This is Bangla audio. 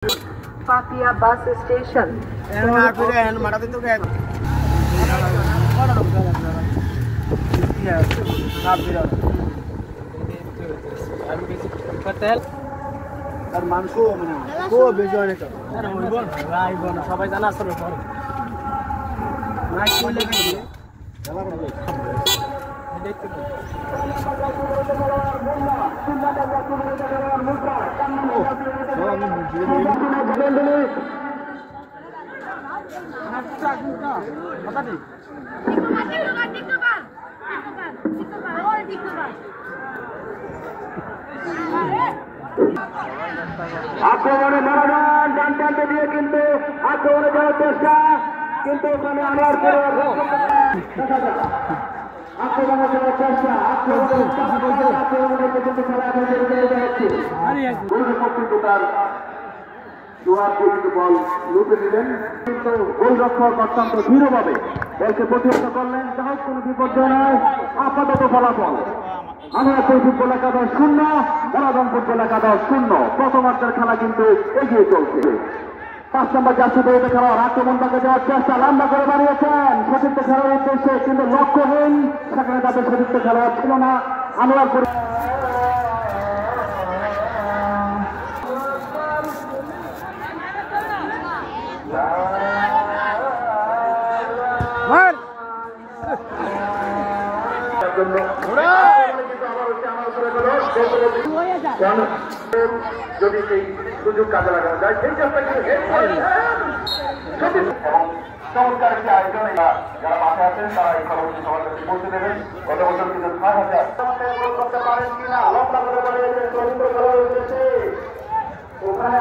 Papia bus station. আর মাংস মানে কো বেজে অনেক আরে হইব না আইব না সবাই জানা আছে না পরে না কইলে কি খেলা করবে দেখতে আক্রমণে মারান ডান প্রান্তে দিয়ে কিন্তু আক্রমণে যাওয়ার চেষ্টা কিন্তু ওখানে আনার পরে আক্রমণে যাওয়ার চেষ্টা আক্রমণে কিন্তু খেলা বল লুটে দিলেন কিন্তু গোলরক্ষক অত্যন্ত দৃঢ়ভাবে বলকে প্রতিহত করলেন যা হোক কোনো বিপর্যয় নয় আপাতত ফলাফল আনোয়ারপুর ফুটবল একাদশ 0 বনাদম ফুটবল একাদশ 0 প্রথমার্ধের খেলা কিন্তু এগিয়ে চলছে 5 নম্বর জার্সি পরিহিত খেলোয়াড় আক্রমণ তাকে যাওয়ার চেষ্টা লম্বা করে বাড়িয়েছেন সতীর্থ খেলার উদ্দেশ্যে কিন্তু লক্ষ্যহীন সেখানে তাদের সতীর্থ খেলোয়াড় ছিল না আনোয়ারপুর যদি সেই সুযোগ কাজে লাগানো যায় সেই চেষ্টা কিন্তু চমৎকার একটি আয়োজন যারা মাঠে আছেন তারা এই খবরটি সবার কাছে পৌঁছে দেবেন গত বছর কিন্তু 6,000 করতে পারেন কিনা লম্বা করে ওখানে